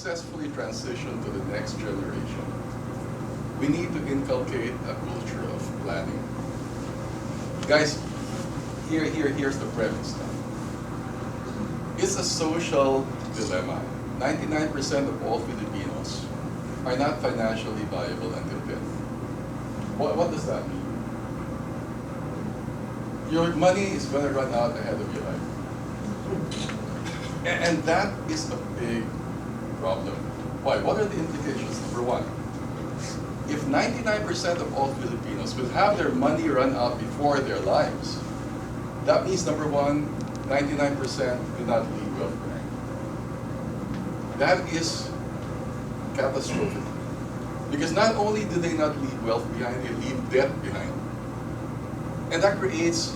successfully transition to the next generation, we need to inculcate a culture of planning. Guys, here's the premise now. It's a social dilemma. 99% of all Filipinos are not financially viable until death. What does that mean? Your money is going to run out ahead of your life. And that is a big problem. Why? What are the implications? Number one, if 99% of all Filipinos will have their money run out before their lives, that means, number one, 99% will not leave wealth behind. That is catastrophic. Because not only do they not leave wealth behind, they leave debt behind. And that creates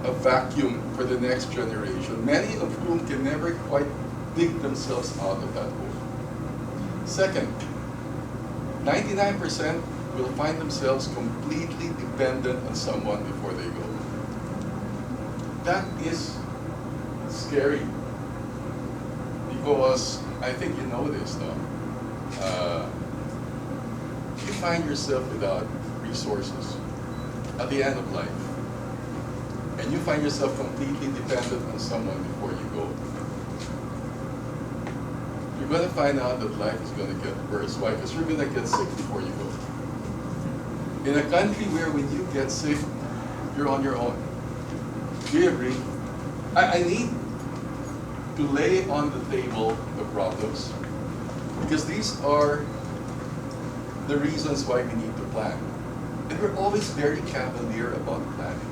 a vacuum for the next generation, many of whom can never quite dig themselves out of that hole. Second, 99% will find themselves completely dependent on someone before they go. That is scary. Because I think you know this, no? You find yourself without resources at the end of life. And you find yourself completely dependent on someone before you go. You're going to find out that life is going to get worse. Why? Because you're going to get sick before you go. In a country where when you get sick, you're on your own. Do you agree? I need to lay on the table the problems, because these are the reasons why we need to plan. And we're always very cavalier about planning.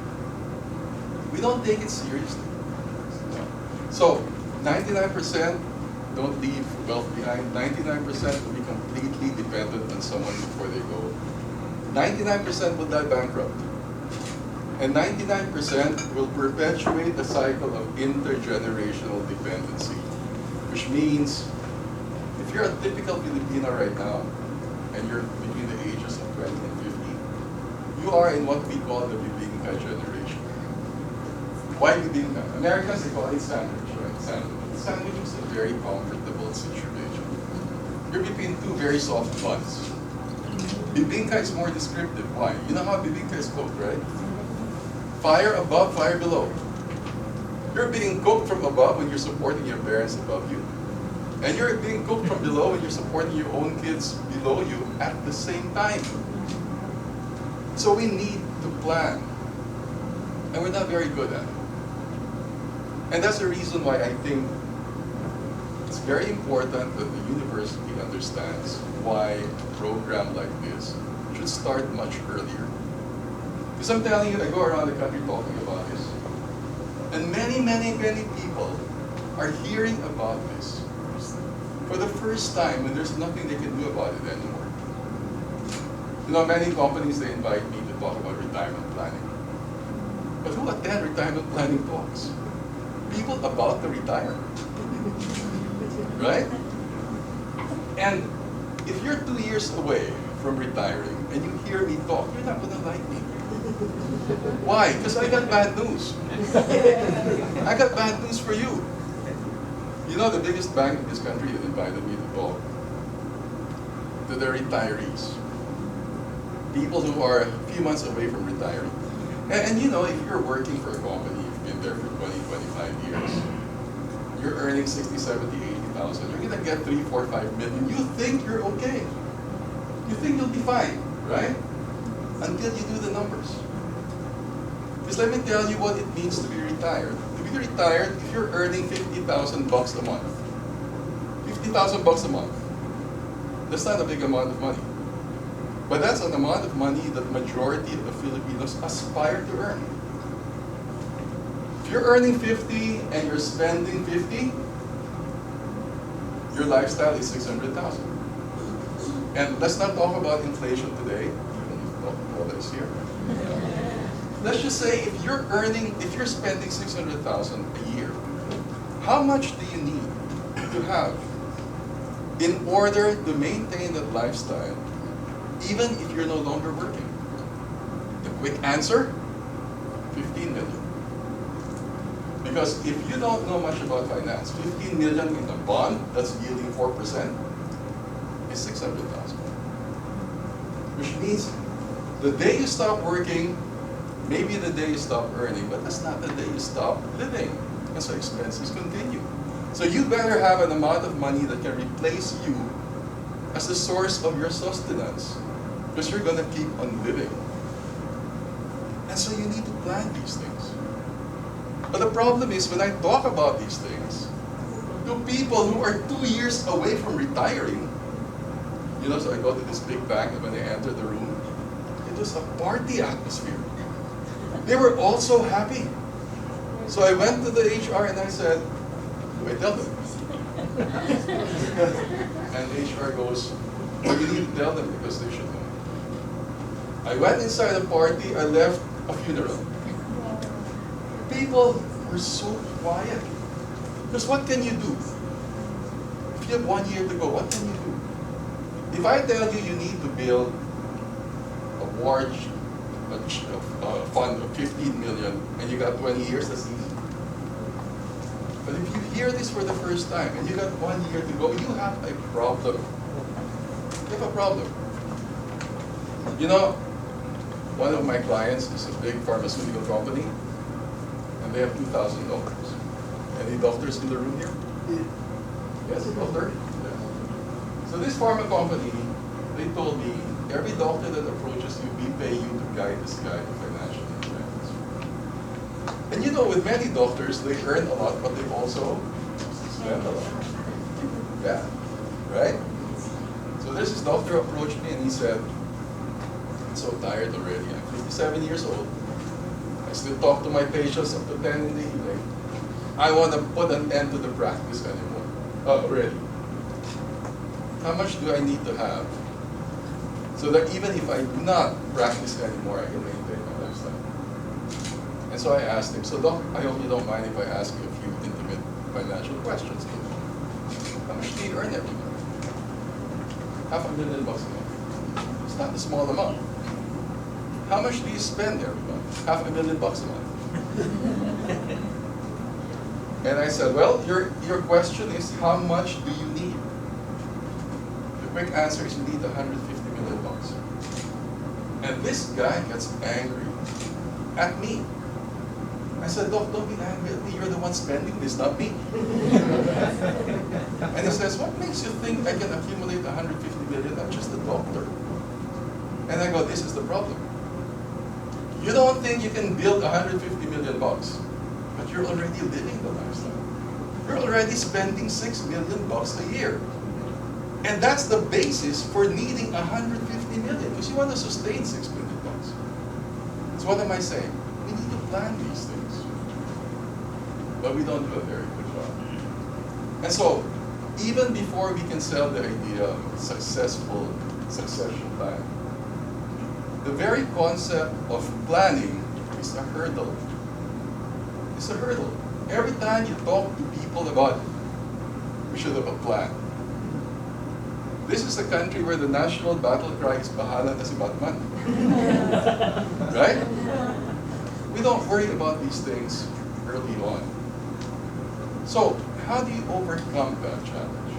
We don't take it seriously. No. So, 99% don't leave wealth behind. 99% will be completely dependent on someone before they go. 99% will die bankrupt. And 99% will perpetuate the cycle of intergenerational dependency. Which means, if you're a typical Filipino right now, and you're between the ages of 20 and 50, you are in what we call the bibingka generation. Why bibingka? Americans, they call it sandwich, right? Sandwich. Sandwich is a very comfortable situation. You're between two very soft buns. Bibingka is more descriptive. Why? You know how bibingka is cooked, right? Fire above, fire below. You're being cooked from above when you're supporting your parents above you. And you're being cooked from below when you're supporting your own kids below you at the same time. So we need to plan. And we're not very good at it. And that's the reason why I think it's very important that the university understands why a program like this should start much earlier. Because I'm telling you, I go around the country talking about this. And many people are hearing about this for the first time, and there's nothing they can do about it anymore. You know, many companies, they invite me to talk about retirement planning. But who attend retirement planning talks? People about to retire. Right? And if you're 2 years away from retiring and you hear me talk, you're not going to like me. Why? Because I got bad news. I got bad news for you. You know, the biggest bank in this country has invited me to talk to the retirees. People who are a few months away from retiring. And you know, if you're working for a company, you've been there for 20, 25 years, you're earning 60, 70, 80,000, you're going to get 3, 4, 5 million. You think you're okay. You think you'll be fine, right? Until you do the numbers. Because let me tell you what it means to be retired. To be retired, if you're earning 50,000 bucks a month, 50,000 bucks a month, that's not a big amount of money. But that's an amount of money that the majority of the Filipinos aspire to earn. If you're earning 50 and you're spending 50, your lifestyle is 600,000. And let's not talk about inflation today, even if all that's here. Let's just say if you're spending 600,000 a year, how much do you need to have in order to maintain that lifestyle, even if you're no longer working? The quick answer, 15 million. Because if you don't know much about finance, 15 million in a bond that's yielding 4% is 600,000. Which means the day you stop working, maybe the day you stop earning, but that's not the day you stop living. And so expenses continue. So you better have an amount of money that can replace you as the source of your sustenance, because you're going to keep on living. And so you need to plan these things. But the problem is, when I talk about these things to people who are 2 years away from retiring, you know, so I go to this big bank, and when I enter the room, it was a party atmosphere. They were all so happy. So I went to the HR and I said, do I tell them? And HR goes, well, you need to tell them because they should know. I went inside a party, I left a funeral. People were so quiet. Because what can you do? If you have 1 year to go, what can you do? If I tell you you need to build a large fund of 15 million and you got 20 years, that's easy. But if you hear this for the first time and you got 1 year to go, you have a problem. You have a problem. You know, one of my clients is a big pharmaceutical company, and they have 2,000 doctors. Any doctors in the room here? Yes, a doctor? Yes. So this pharma company, they told me, every doctor that approaches you, we pay you to guide this guy to financial independence. And you know, with many doctors, they earn a lot, but they also spend a lot. Yeah, right? So there's this doctor approached me and he said, I'm so tired already. I'm 57 years old. I still talk to my patients up to 10 in the evening. I want to put an end to the practice anymore. Already. How much do I need to have so that even if I do not practice anymore, I can maintain my lifestyle? And so I asked him, so Doc, I hope you don't mind if I ask you a few intimate financial questions. How much do you earn every month? $500,000 a month. It's not a small amount. How much do you spend every month? $500,000 a month. And I said, well, your question is, how much do you need? The quick answer is you need $150 million. And this guy gets angry at me. I said, Doc, don't be angry at me. You're the one spending this, not me. And he says, what makes you think I can accumulate $150 million? I'm just a doctor. And I go, this is the problem. You don't think you can build $150 million, but you're already living the lifestyle. You're already spending $6 million a year. And that's the basis for needing $150 million, because you want to sustain $6 million. So what am I saying? We need to plan these things. But we don't do a very good job. And so, even before we can sell the idea of a successful succession plan, the very concept of planning is a hurdle. It's a hurdle. Every time you talk to people about, we should have a plan. This is a country where the national battle cry is bahala na si Batman. Right? We don't worry about these things early on. So, how do you overcome that challenge?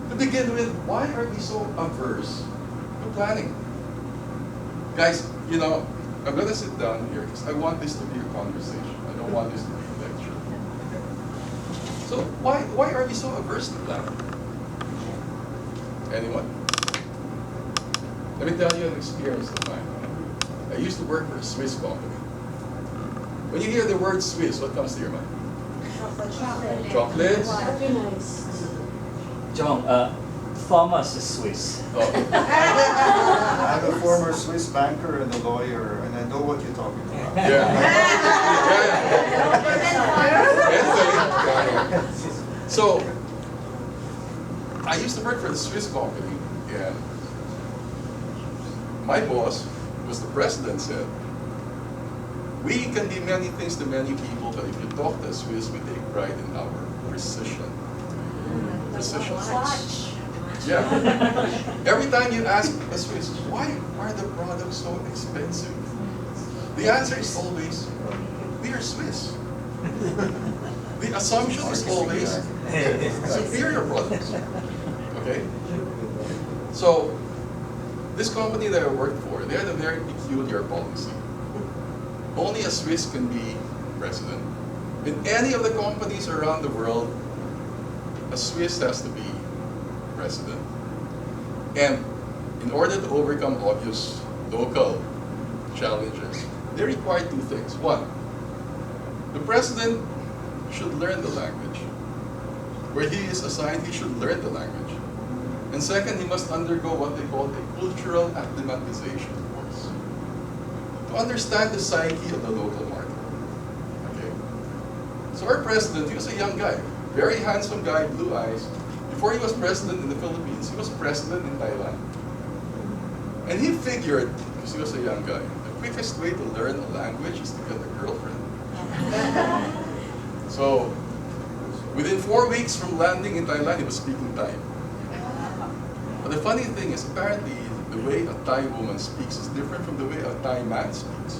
To begin with, why are we so averse to planning? Guys, you know, I'm going to sit down here because I want this to be a conversation. I don't want this to be a lecture. So, why are we so averse to planning? Anyone? Let me tell you an experience of mine. I used to work for a Swiss company. When you hear the word Swiss, what comes to your mind? Chocolate. Chocolates? Jong, Thomas is Swiss. Oh. I'm a former Swiss banker and a lawyer, and I know what you're talking about. Yeah. Yeah. So, I used to work for the Swiss company, and my boss, who was the president, said, we can be many things to many people, but if you talk to a Swiss, we take pride in our precision. Precision. Yeah. Every time you ask a Swiss, why are the products so expensive? The answer is always, we are Swiss. The assumption is always superior products. Okay? So, this company that I worked for, they had a very peculiar policy. Only a Swiss can be president. In any of the companies around the world, a Swiss has to be president. And in order to overcome obvious local challenges, they require two things. One, the president should learn the language. Where he is assigned, he should learn the language. And second, he must undergo what they call a cultural acclimatization course to understand the psyche of the local market. Okay? So our president, he was a young guy, very handsome guy, blue eyes. Before he was president in the Philippines, he was president in Thailand. And he figured, because he was a young guy, the quickest way to learn a language is to get a girlfriend. So, within 4 weeks from landing in Thailand, he was speaking Thai. But the funny thing is, apparently, the way a Thai woman speaks is different from the way a Thai man speaks.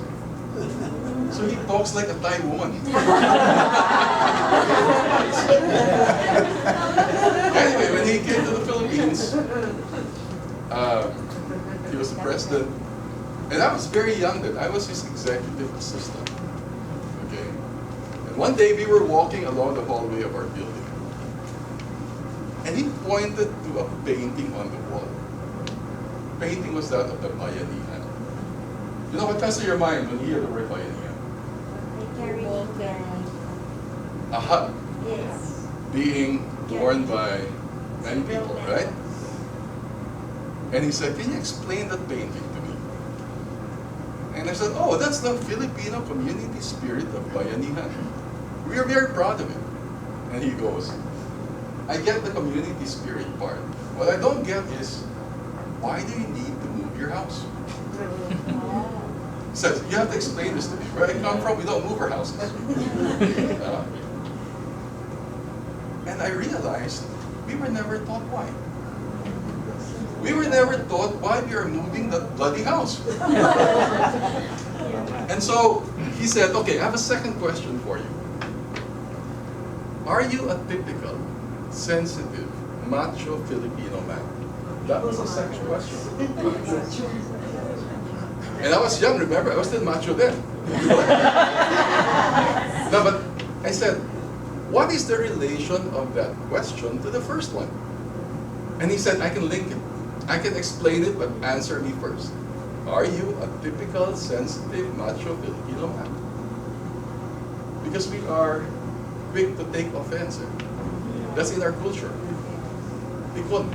So he talks like a Thai woman. Anyway, when he came to the Philippines, he was the president. And I was very young then. I was his executive assistant. Okay? And one day we were walking along the hallway of our building. And he pointed to a painting on the wall. The painting was that of the Bayanihan. You know what comes to your mind when you hear the word Bayanihan? A hut Yes. being worn by many people, right? And he said, "Can you explain that painting to me?" And I said, "Oh, that's the Filipino community spirit of Bayanihan. We are very proud of it." And he goes, "I get the community spirit part. What I don't get is, why do you need to move your house?" He says, "You have to explain this to me. Where I come from, we don't move our houses." And I realized we were never taught why. We were never taught why we are moving that bloody house. And so he said, "Okay, I have a second question for you. Are you a typical, sensitive, macho Filipino man?" That was the second question. And I was young, remember? I was still macho then. No, but I said, what is the relation of that question to the first one? And he said, "I can link it. I can explain it, but answer me first. Are you a typical, sensitive, macho Filipino man?" Because we are quick to take offense. That's in our culture. Pikon.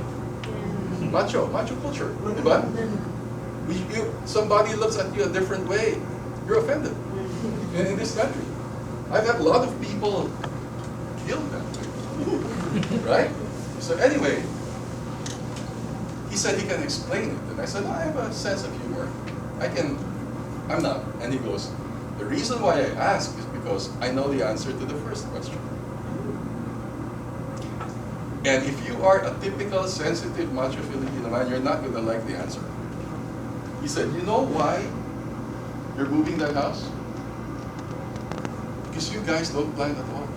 Macho culture. Diba? Somebody looks at you a different way, you're offended. In this country, I've had a lot of people killed that way. Right? So anyway, he said he can explain it. And I said, "I have a sense of humor. I'm not." And he goes, "The reason why I ask is because I know the answer to the first question. And if you are a typical, sensitive, macho Filipino man, you're not going to like the answer." He said, "You know why you're moving that house? Because you guys don't plan at all.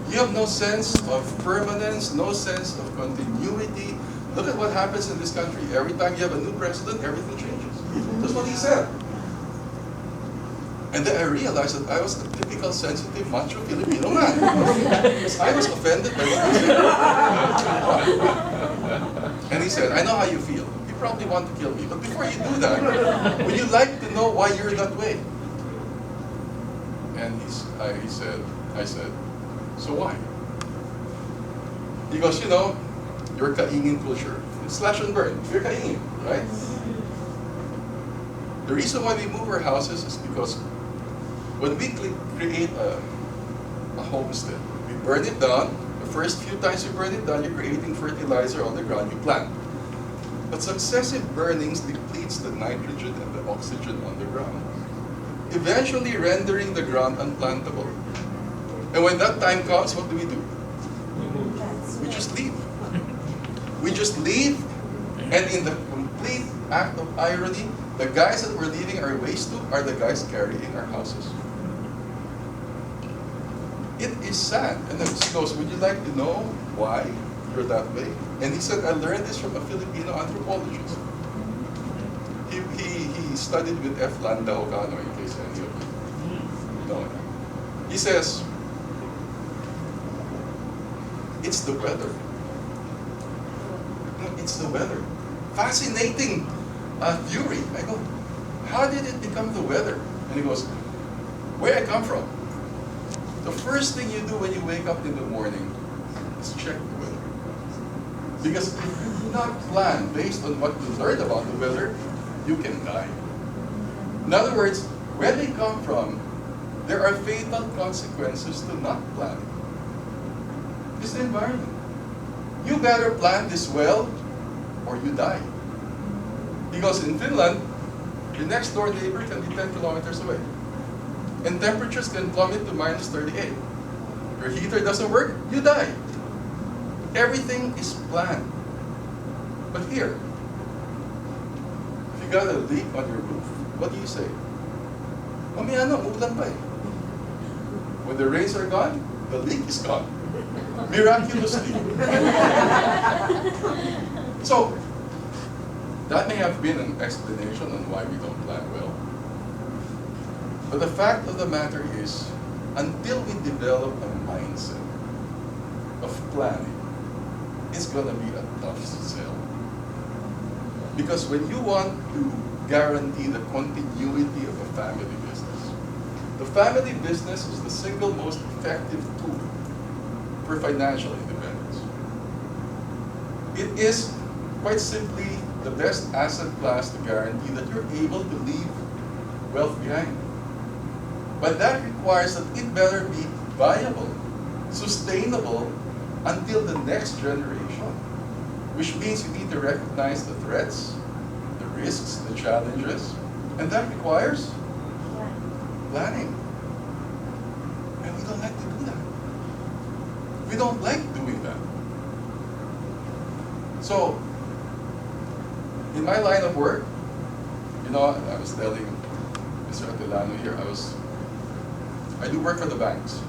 You have no sense of permanence, no sense of continuity. Look at what happens in this country. Every time you have a new president, everything changes." That's what he said. And then I realized that I was a typical, sensitive, macho Filipino man. Because I was offended by what he said. And he said, "I know how you feel. You probably want to kill me. But before you do that, would you like to know why you're that way?" And I said, "So why?" He goes, "You know, your kaingin culture. It's slash and burn. You're kaingin, right? The reason why we move our houses is because when we create a homestead, we burn it down. The first few times you burn it down, you're creating fertilizer on the ground you plant. But successive burnings depletes the nitrogen and the oxygen on the ground, eventually rendering the ground unplantable. And when that time comes, what do? We just leave. We just leave, and in the complete act of irony, the guys that we're leaving our waste to are the guys carrying our houses. It is sad. And then he goes, would you like to know why you're that way? And he said, I learned this from a Filipino anthropologist. He studied with F. Landao, in case any of you know him. He says, it's the weather. No, it's the weather. Fascinating theory. I go, how did it become the weather? And he goes, where I come from. The first thing you do when you wake up in the morning is check the weather. Because if you do not plan based on what you learned about the weather, you can die. In other words, where they come from, there are fatal consequences to not planning. It's the environment. You better plan this well or you die. Because in Finland, your next door neighbor can be 10 kilometers away. And temperatures can plummet to minus 38. Your heater doesn't work, you die. Everything is planned. But here, if you got a leak on your roof, what do you say? Mamaya na, umulan pa eh. When the rains are gone, the leak is gone. Miraculously. So, that may have been an explanation on why we don't plan well. But the fact of the matter is, until we develop a mindset of planning, it's going to be a tough sell. Because when you want to guarantee the continuity of a family business, the family business is the single most effective tool for financial independence. It is, quite simply, the best asset class to guarantee that you're able to leave wealth behind. But that requires that it better be viable, sustainable, until the next generation. Which means you need to recognize the threats, the risks, the challenges, and that requires planning. And we don't like to do that. We don't like doing that. So, in my line of work, you know, I was telling Mr. Atilano here, I do work for the banks.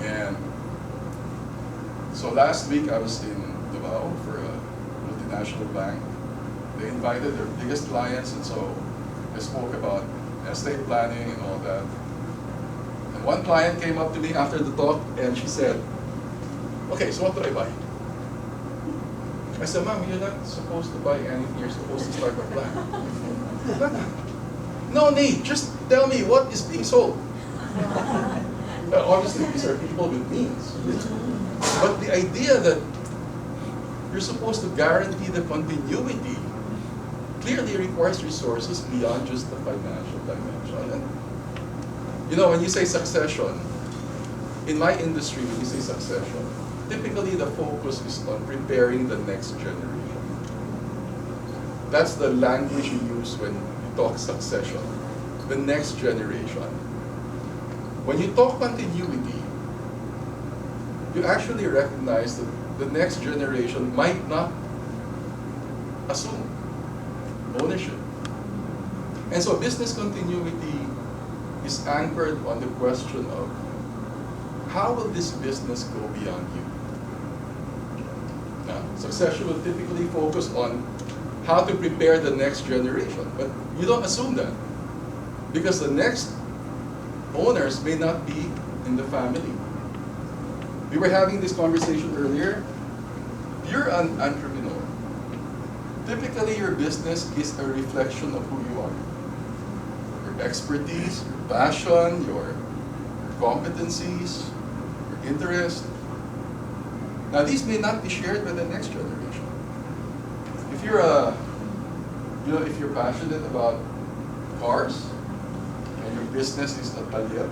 And so last week I was in Davao for a multinational bank. They invited their biggest clients, and so I spoke about estate planning and all that. And one client came up to me after the talk and she said, okay, so what do I buy? I said, Ma'am, you're not supposed to buy anything, you're supposed to start a plan. No need, just tell me what is being sold. Well, obviously, these are people with means. But the idea that you're supposed to guarantee the continuity clearly requires resources beyond just the financial dimension. And, you know, when you say succession, in my industry, when you say succession, typically the focus is on preparing the next generation. That's the language you use when you talk succession, the next generation. When you talk continuity, you actually recognize that the next generation might not assume ownership. And so business continuity is anchored on the question of how will this business go beyond you? Now, succession will typically focus on how to prepare the next generation, but you don't assume that because the next owners may not be in the family. We were having this conversation earlier. You're an entrepreneur. Typically, your business is a reflection of who you are. Your expertise, your passion, your competencies, your interest. Now, these may not be shared by the next generation. If you're if you're passionate about cars, and your business is a taller,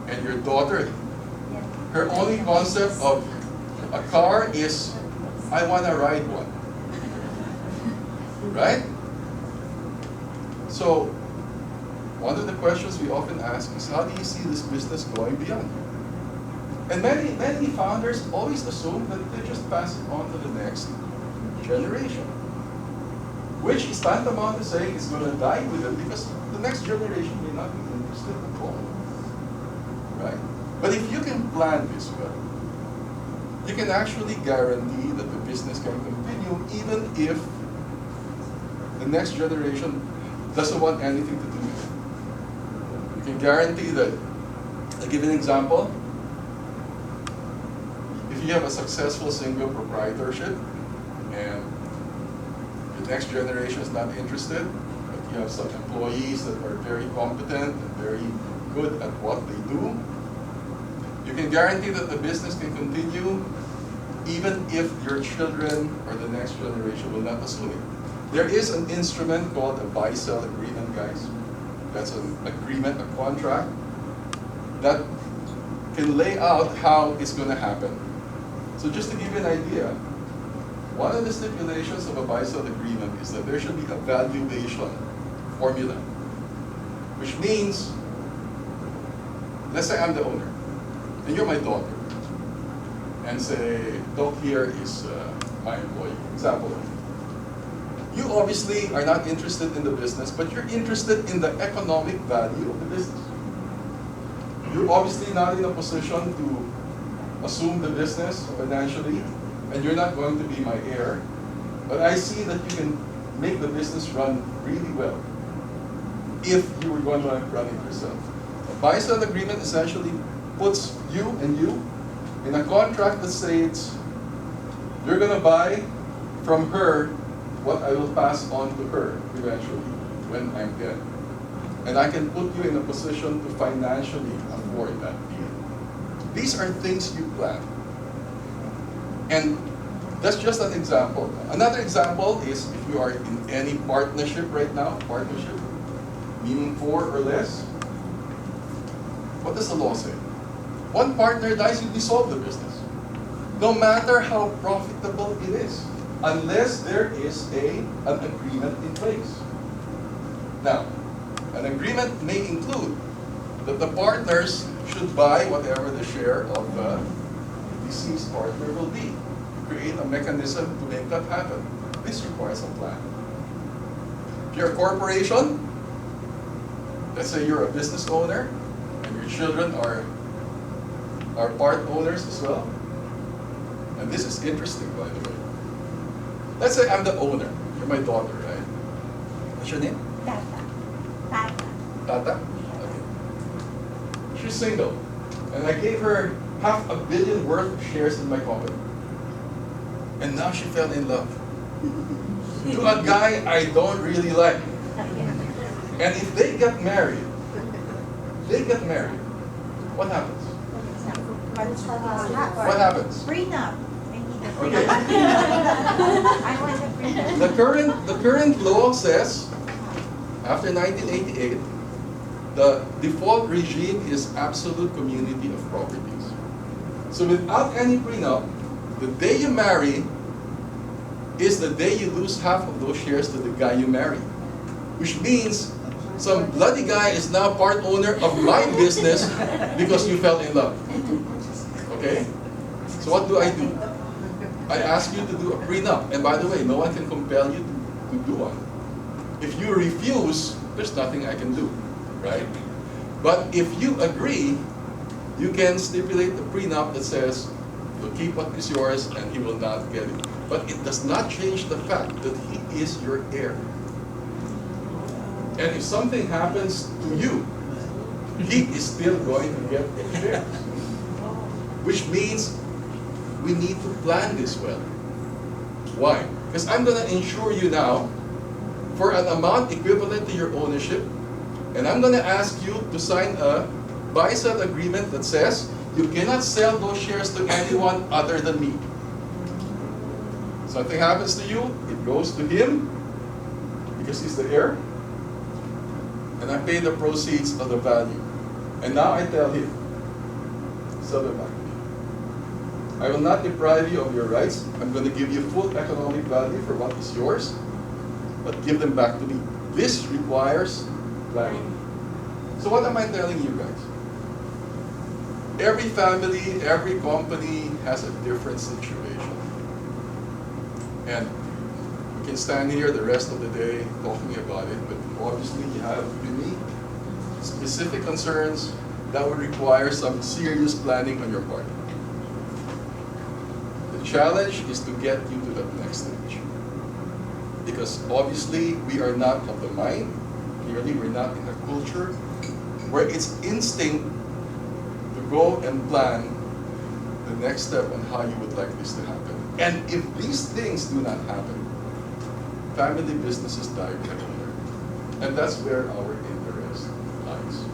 and your daughter, her only concept of a car is, I want to ride one. Right? So, one of the questions we often ask is, how do you see this business going beyond? And many founders always assume that they just pass it on to the next generation, which is tantamount to saying it's going to die with it because the next generation may not be interested at all. right? But if you can plan this well, you can actually guarantee that the business can continue even if the next generation doesn't want anything to do with it. You can guarantee that. I'll give you an example. If you have a successful single proprietorship and the next generation is not interested, but you have some employees that are very competent and very good at what they do, you can guarantee that the business can continue even if your children or the next generation will not assume it. There is an instrument called a buy-sell agreement, guys. That's an agreement, a contract, that can lay out how it's going to happen. So just to give you an idea, one of the stipulations of a buy-sell agreement is that there should be a valuation formula, which means, let's say I'm the owner, and you're my daughter, and say, Doc here is my employee, example. You obviously are not interested in the business, but you're interested in the economic value of the business. You're obviously not in a position to assume the business financially, and you're not going to be my heir, but I see that you can make the business run really well if you were going to run it yourself. A buy-sell agreement essentially puts you in a contract that says you're going to buy from her what I will pass on to her eventually when I'm dead. And I can put you in a position to financially afford that deal. These are things you plan. And that's just an example. Another example is if you are in any partnership right now, partnership, meaning 4 or less, what does the law say? One partner dies, you dissolve the business. No matter how profitable it is, unless there is an agreement in place. Now, an agreement may include that the partners should buy whatever the share of the deceased partner will be. Create a mechanism to make that happen. This requires a plan. If you're a corporation, let's say you're a business owner, and your children are part owners as well. And this is interesting, by the way. Let's say I'm the owner. You're my daughter, right? What's your name? Tata. Tata? Okay. She's single. And I gave her $500 million worth of shares in my company. And now she fell in love. To a guy I don't really like. And if they get married, what happens? What happens? Prenup. Okay. I want a prenup. The current law says, after 1988, the default regime is absolute community of properties. So without any prenup, the day you marry is the day you lose half of those shares to the guy you marry. Which means some bloody guy is now part owner of my business because you fell in love. Okay? So what do? I ask you to do a prenup. And by the way, no one can compel you to do one. If you refuse, there's nothing I can do, right? But if you agree, you can stipulate the prenup that says, you'll keep what is yours and he will not get it. But it does not change the fact that he is your heir. And if something happens to you, he is still going to get the shares. Which means we need to plan this well. Why? Because I'm going to insure you now for an amount equivalent to your ownership, and I'm going to ask you to sign a buy-sell agreement that says you cannot sell those shares to anyone other than me. Something happens to you, it goes to him because he's the heir, and I pay the proceeds of the value. And now I tell him, sell it back. I will not deprive you of your rights. I'm going to give you full economic value for what is yours, but give them back to me. This requires planning. So what am I telling you guys? Every family, every company has a different situation. And we can stand here the rest of the day talking about it, but obviously you have unique, specific concerns, that would require some serious planning on your part. The challenge is to get you to that next stage. Because obviously, we are not of the mind, clearly we're not in a culture where it's instinct to go and plan the next step on how you would like this to happen. And if these things do not happen, family businesses die everywhere. And that's where our interest lies.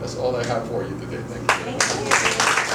That's all I have for you today. Thank you. Thank you.